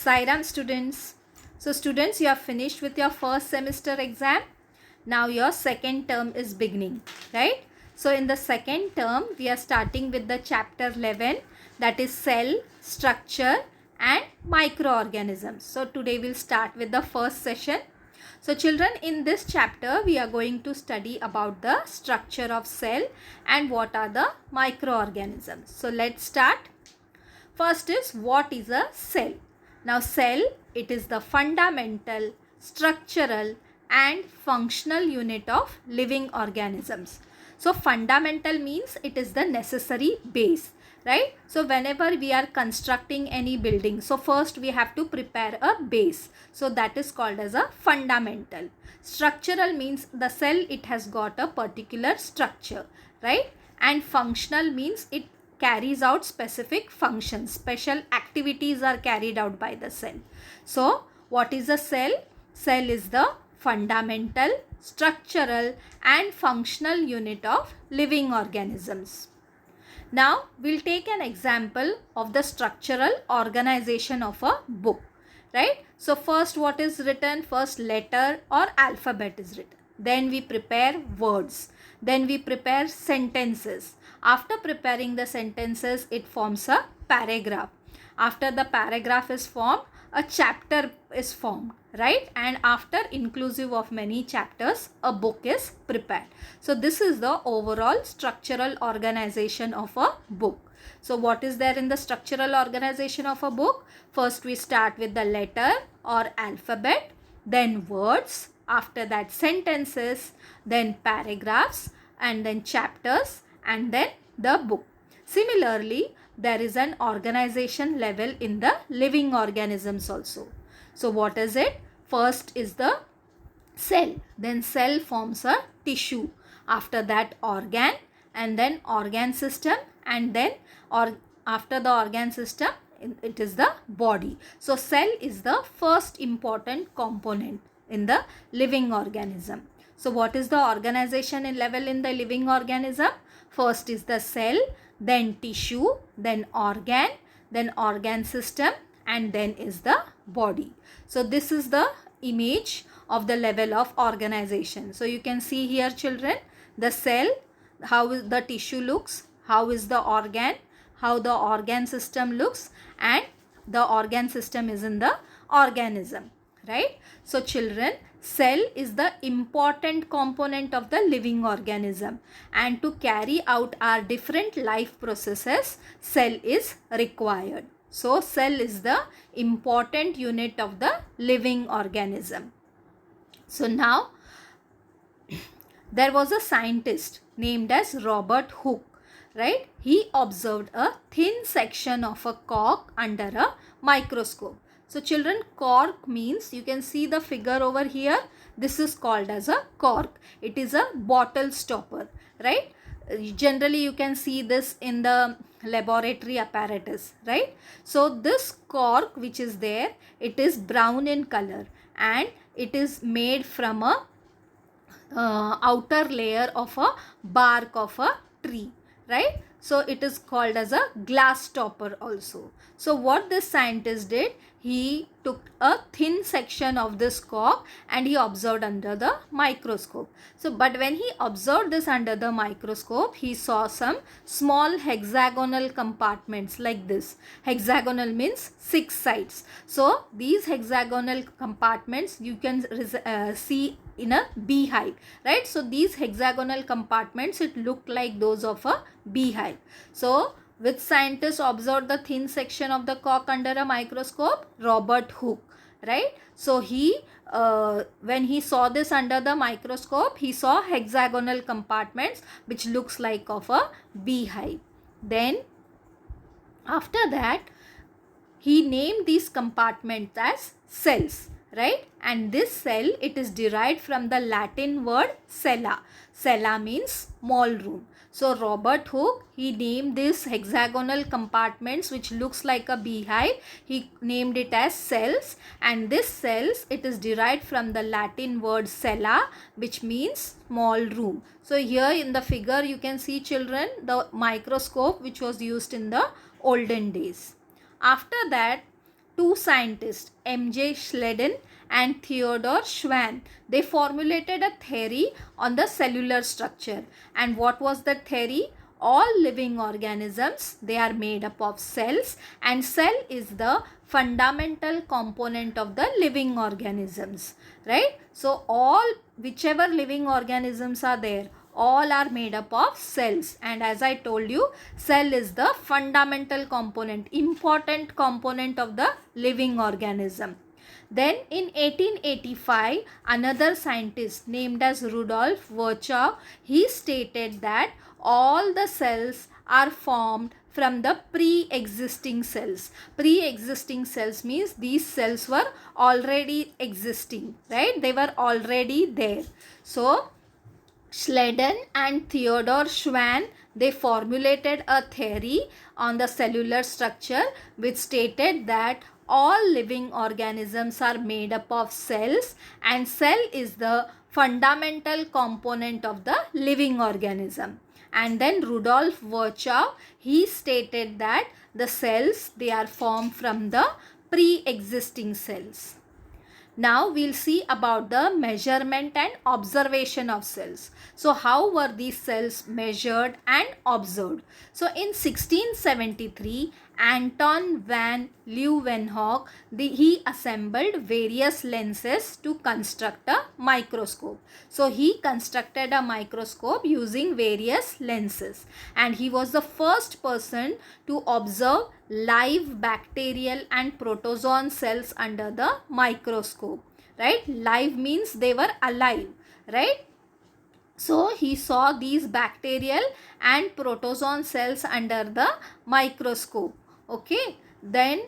Sairam students. So students, you have finished with your first semester exam. Now your second term is beginning, right? So in the second term, we are starting with the chapter 11, that is cell, structure and microorganisms. So today we'll start with the first session. So children, in this chapter, we are going to study about the structure of cell and what are the microorganisms. So let's start. First is, what is a cell? Now cell, it is the fundamental, structural and functional unit of living organisms. So fundamental means it is the necessary base, right? So whenever we are constructing any building, so first we have to prepare a base. So that is called as a fundamental. Structural means the cell, it has got a particular structure, right? And functional means it carries out specific functions. Special activities are carried out by the cell. So what is a cell? Cell is the fundamental, structural and functional unit of living organisms. Now we'll take an example of the structural organization of a book, right? So first, what is written? First, letter or alphabet is written. Then we prepare words. Then we prepare sentences. After preparing the sentences, it forms a paragraph. After the paragraph is formed, a chapter is formed, right? And after inclusive of many chapters, a book is prepared. So this is the overall structural organization of a book. So what is there in the structural organization of a book? First we start with the letter or alphabet, then words, after that sentences, then paragraphs, and then chapters, and then the book. Similarly, there is an organization level in the living organisms also. So what is it? First is the cell. Then cell forms a tissue. After that organ, and then organ system, and then after the organ system, it is the body. So cell is the first important component in the living organism. So what is the organization level in the living organism? First is the cell, then tissue, then organ system, and then is the body. So this is the image of the level of organization. So you can see here children, the cell, how the tissue looks, how is the organ, how the organ system looks, and the organ system is in the organism, right? So children, cell is the important component of the living organism, and to carry out our different life processes, cell is required. So cell is the important unit of the living organism. So now there was a scientist named as Robert Hooke, right? He observed a thin section of a cork under a microscope. So children, cork means, you can see the figure over here. This is called as a cork. It is a bottle stopper, right? Generally you can see this in the laboratory apparatus, right? So this cork which is there, it is brown in color and it is made from a outer layer of a bark of a tree, right? So it is called as a glass stopper also. So what this scientist did, he took a thin section of this cork and he observed under the microscope. So but when he observed this under the microscope, he saw some small hexagonal compartments like this. Hexagonal means 6 sides. So these hexagonal compartments you can see in a beehive, right? So these hexagonal compartments, it looked like those of a beehive. So which scientist observed the thin section of the cork under a microscope? Robert Hooke, right? So he when he saw this under the microscope, he saw hexagonal compartments which looks like of a beehive. Then after that, he named these compartments as cells, right? And this cell, it is derived from the Latin word cella. Cella means small room. So Robert Hooke, he named these hexagonal compartments which looks like a beehive, he named it as cells, and this cells, it is derived from the Latin word cella, which means small room. So here in the figure you can see children, the microscope which was used in the olden days. After that, two scientists, M.J.Schleiden and Theodore Schwann, they formulated a theory on the cellular structure. And what was the theory? All living organisms, they are made up of cells, and cell is the fundamental component of the living organisms, right? So all whichever living organisms are there, all are made up of cells, and as I told you, cell is the fundamental component, important component of the living organism. Then in 1885, another scientist named as Rudolph Virchow, he stated that all the cells are formed from the pre-existing cells. Pre-existing cells means these cells were already existing, right? They were already there. So Schleiden and Theodore Schwann, they formulated a theory on the cellular structure which stated that all living organisms are made up of cells, and cell is the fundamental component of the living organism. And then Rudolph Virchow, he stated that the cells, they are formed from the pre-existing cells. Now we'll see about the measurement and observation of cells. So how were these cells measured and observed? So in 1673, Anton van Leeuwenhock, he assembled various lenses to construct a microscope. So he constructed a microscope using various lenses, and he was the first person to observe live bacterial and protozoan cells under the microscope, right? Live means they were alive, right? So he saw these bacterial and protozoan cells under the microscope. Okay, then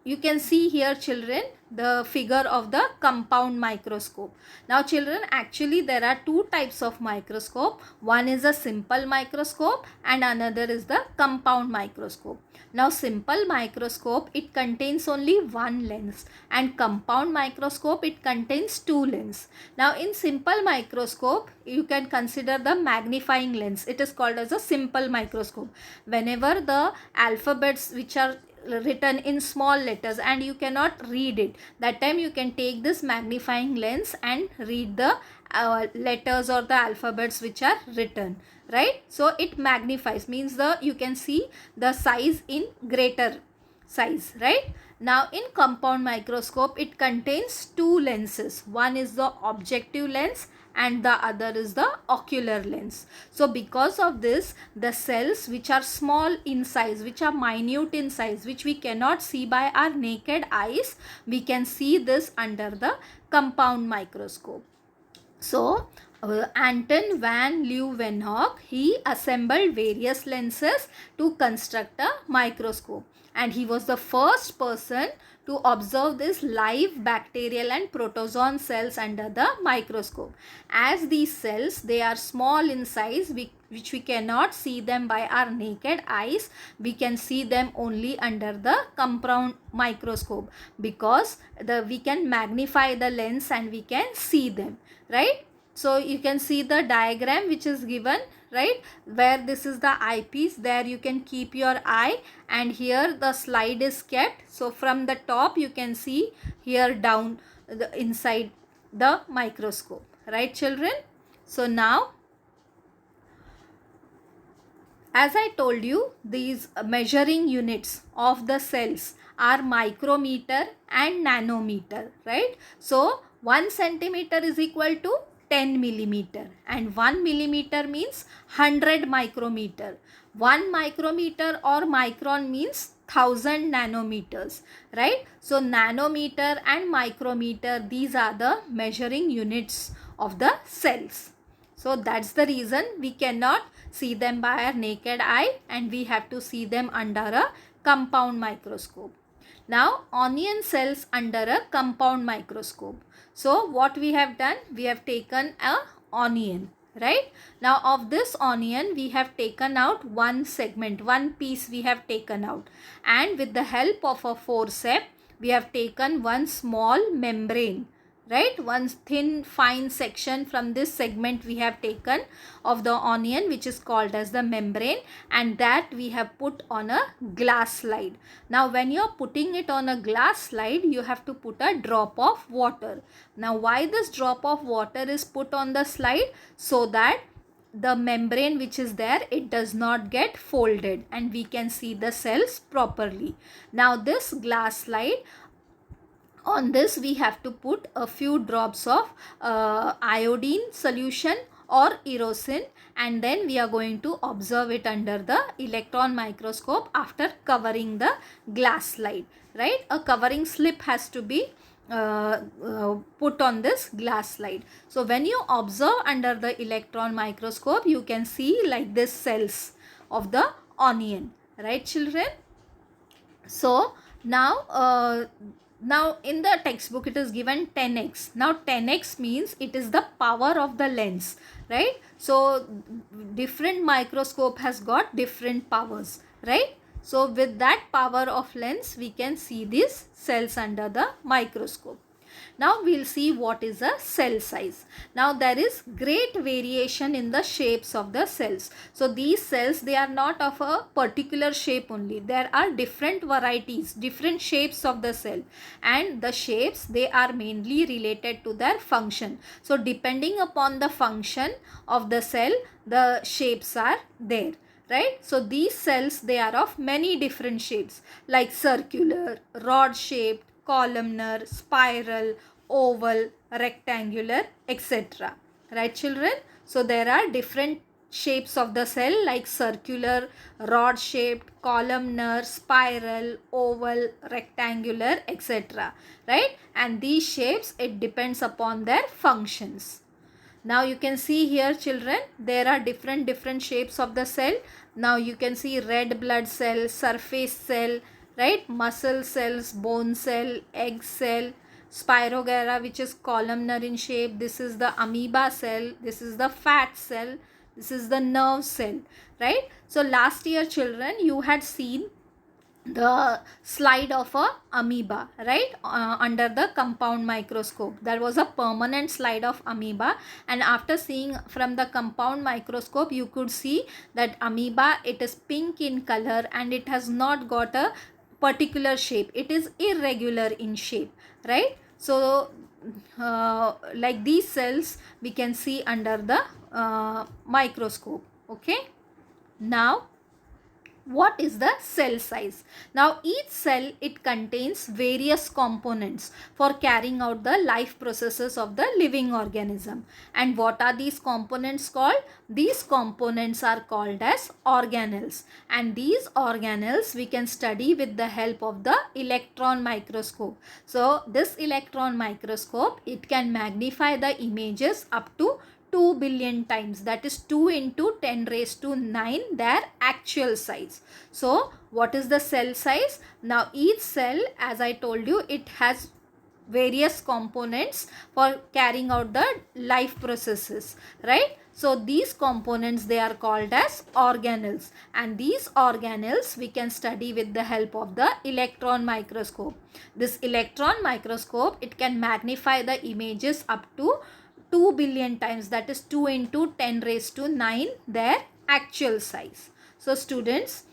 you can see here, children, the figure of the compound microscope. Now children, actually there are two types of microscope. One is a simple microscope and another is the compound microscope. Now simple microscope, it contains only one lens, and compound microscope, it contains two lenses. Now in simple microscope, you can consider the magnifying lens. It is called as a simple microscope. Whenever the alphabets which are written in small letters and you cannot read it, that time you can take this magnifying lens and read the letters or the alphabets which are written, right? So it magnifies, means you can see the size in greater size, right? Now in compound microscope, it contains two lenses. One is the objective lens and the other is the ocular lens. So because of this, the cells which are small in size, which are minute in size, which we cannot see by our naked eyes, we can see this under the compound microscope. So Anton van Leeuwenhock, he assembled various lenses to construct a microscope, and he was the first person to observe this live bacterial and protozoan cells under the microscope. As these cells, they are small in size, which we cannot see them by our naked eyes, we can see them only under the compound microscope, because we can magnify the lens and we can see them, right? So you can see the diagram which is given, right, where this is the eyepiece, there you can keep your eye, and here the slide is kept. So from the top you can see here down the inside the microscope, right children? So now, as I told you, these measuring units of the cells are micrometer and nanometer, right? So 1 centimeter is equal to 10 millimeter, and 1 millimeter means 100 micrometer. 1 micrometer or micron means 1000 nanometers, right? So nanometer and micrometer, these are the measuring units of the cells. So that's the reason we cannot see them by our naked eye, and we have to see them under a compound microscope. Now onion cells under a compound microscope. So what we have done, we have taken a onion, right? Now of this onion, we have taken out one segment, one piece we have taken out, and with the help of a forceps, we have taken one small membrane, right? One thin fine section from this segment we have taken of the onion, which is called as the membrane, and that we have put on a glass slide. Now when you are putting it on a glass slide, you have to put a drop of water. Now why this drop of water is put on the slide? So that the membrane which is there, it does not get folded and we can see the cells properly. Now this glass slide, on this we have to put a few drops of iodine solution or erosin, and then we are going to observe it under the electron microscope after covering the glass slide, right? A covering slip has to be put on this glass slide. So when you observe under the electron microscope, you can see like this cells of the onion, right children? So now in the textbook it is given 10x. Now 10x means it is the power of the lens, right? So different microscope has got different powers, right? So with that power of lens we can see these cells under the microscope. Now we will see what is a cell size. Now there is great variation in the shapes of the cells. So these cells, they are not of a particular shape only. There are different varieties, different shapes of the cell, and the shapes, they are mainly related to their function. So depending upon the function of the cell, the shapes are there, right? So these cells, they are of many different shapes like circular, rod shaped, columnar, spiral, oval, rectangular, etc. Right children? So there are different shapes of the cell like circular, rod shaped, columnar, spiral, oval, rectangular, etc. Right? And these shapes, it depends upon their functions. Now you can see here children, there are different shapes of the cell. Now you can see red blood cell, surface cell, right? Muscle cells, bone cell, egg cell, spirogyra, which is columnar in shape. This is the amoeba cell. This is the fat cell. This is the nerve cell, right? So last year children, you had seen the slide of a amoeba, right? Under the compound microscope there was a permanent slide of amoeba, and after seeing from the compound microscope you could see that amoeba, it is pink in color and it has not got a particular shape. It is irregular in shape, right? So like these cells we can see under the microscope. Okay, now what is the cell size? Now each cell, it contains various components for carrying out the life processes of the living organism. And what are these components called? These components are called as organelles, and these organelles we can study with the help of the electron microscope. So this electron microscope, it can magnify the images up to 2 billion times, that is 2 into 10 raised to 9 their actual size. So what is the cell size? Now each cell, as I told you, it has various components for carrying out the life processes, right? So these components, they are called as organelles, and these organelles we can study with the help of the electron microscope. This electron microscope, it can magnify the images up to 2 billion times, that is 2 into 10 raised to 9 their actual size. So students,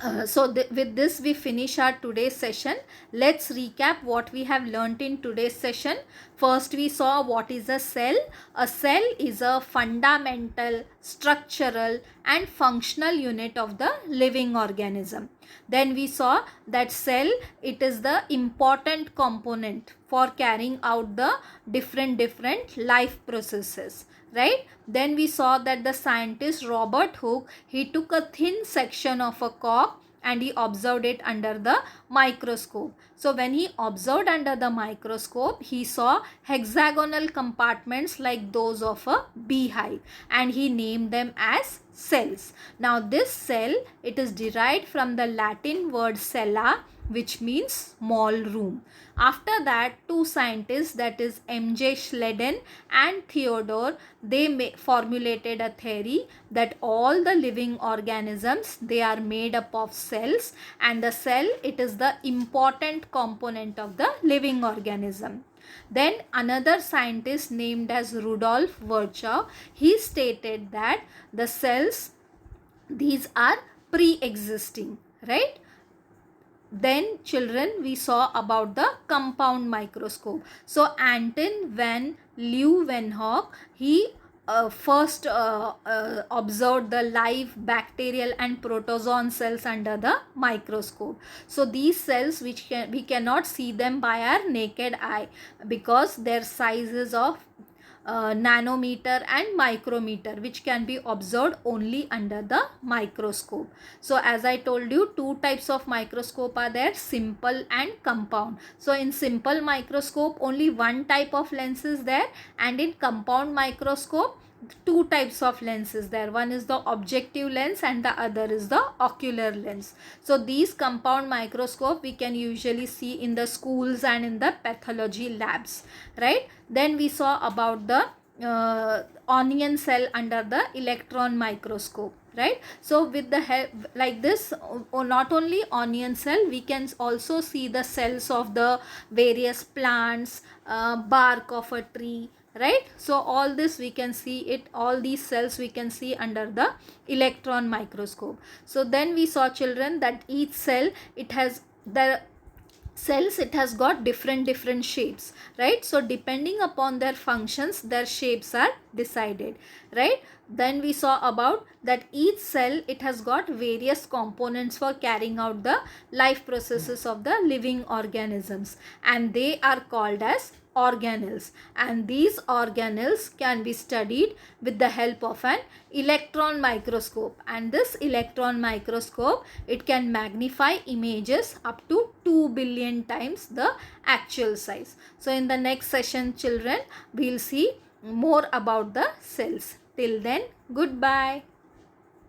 with this we finish our today's session. Let's recap what we have learnt in today's session. First we saw what is a cell. A cell is a fundamental, structural and functional unit of the living organism. Then we saw that cell, it is the important component for carrying out the different life processes, right? Then we saw that the scientist Robert Hooke, he took a thin section of a cork and he observed it under the microscope. So when he observed under the microscope, he saw hexagonal compartments like those of a beehive, and he named them as cells. Now this cell, it is derived from the Latin word cella, which means small room. After that, two scientists, that is M.J.Schleiden and Theodore, they formulated a theory that all the living organisms, they are made up of cells, and the cell, it is the important component of the living organism. Then another scientist named as Rudolph Virchow, he stated that the cells, these are pre-existing, right? Then children, we saw about the compound microscope. So Anton van Leeuwenhock, he first observed the live bacterial and protozoan cells under the microscope. So these cells, which we cannot see them by our naked eye because their size is of nanometer and micrometer, which can be observed only under the microscope. So as I told you, two types of microscope are there, simple and compound. So in simple microscope only one type of lens is there, and in compound microscope two types of lenses there. One is the objective lens and the other is the ocular lens. So these compound microscope we can usually see in the schools and in the pathology labs, right? Then we saw about the onion cell under the electron microscope, right? So with the help like this, not only onion cell, we can also see the cells of the various plants, bark of a tree, right? So all this we can see it, all these cells we can see under the electron microscope. So then we saw children that each cell, it has the cells, it has got different shapes, right? So depending upon their functions, their shapes are decided, right? Then we saw about that each cell, it has got various components for carrying out the life processes of the living organisms, and they are called as organelles, and these organelles can be studied with the help of an electron microscope, and this electron microscope, it can magnify images up to 2 billion times the actual size. So in the next session children, we'll see more about the cells. Till then, goodbye.